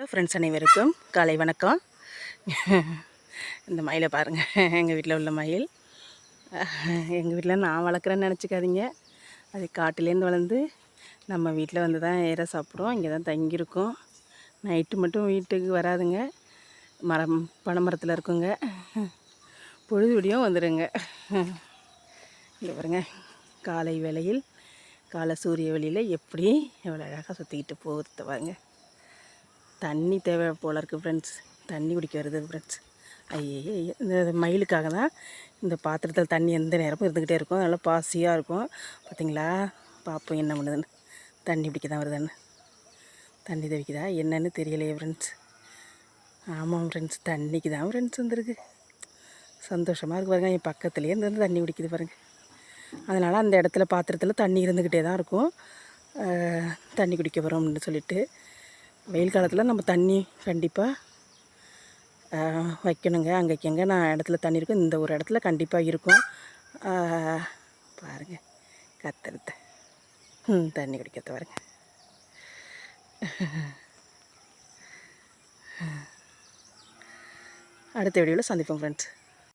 Friends அனைவருக்கும் காலை வணக்கம். இந்த மயிலை பாருங்கள், எங்கள் வீட்டில் உள்ள மயில். எங்கள் வீட்டில் நான் வளர்க்குறேன்னு நினச்சிக்காதீங்க. அது காட்டிலேருந்து வளர்ந்து நம்ம வீட்டில் வந்து தான் ஏற சாப்பிடும். இங்கே தான் தங்கியிருக்கும். நைட்டு மட்டும் வீட்டுக்கு வராதுங்க, பனைமரத்தில் இருக்குங்க. பொழுது விடியும் வந்துடுங்க. இங்கே பாருங்க, காலை வேளையில் காலை சூரிய வெளியில் எப்படி எவ்வளோ அழகாக சுற்றிக்கிட்டு போகுது பாருங்க. தண்ணி தேவை போல் இருக்குது ஃப்ரெண்ட்ஸ். தண்ணி குடிக்க வருது ஃப்ரெண்ட்ஸ். ஐயே, இந்த மயிலுக்காக தான் இந்த பாத்திரத்தில் தண்ணி எந்த நேரமும் இருந்துக்கிட்டே இருக்கும். அதனால் பாசியாக இருக்கும். பார்த்திங்களா, பார்ப்போம் என்ன பண்ணுதுன்னு. தண்ணி பிடிக்க தான் வருதுன்னு. தண்ணி தெவிக்குதா என்னன்னு தெரியலையே ஃப்ரெண்ட்ஸ். ஆமாம் ஃப்ரெண்ட்ஸ், தண்ணிக்கு தான் ஃப்ரெண்ட்ஸ் வந்துருக்கு. சந்தோஷமாக இருக்குது பாருங்கள். என் பக்கத்துலேயே இருந்து தண்ணி குடிக்குது பாருங்கள். அதனால் அந்த இடத்துல பாத்திரத்தில் தண்ணி இருந்துக்கிட்டே தான் இருக்கும். தண்ணி குடிக்க வரோம்னு சொல்லிட்டு வெயில் காலத்தில் நம்ம தண்ணி கண்டிப்பாக வைக்கணுங்க. அங்கேக்கு எங்கே நான் இடத்துல தண்ணி இருக்கும், இந்த ஒரு இடத்துல கண்டிப்பாக இருக்கும். பாருங்கள் கத்துறத தண்ணி குடிக்கிறத பாருங்க. அடுத்த வீடியோவில் சந்திப்போம் ஃப்ரெண்ட்ஸ்.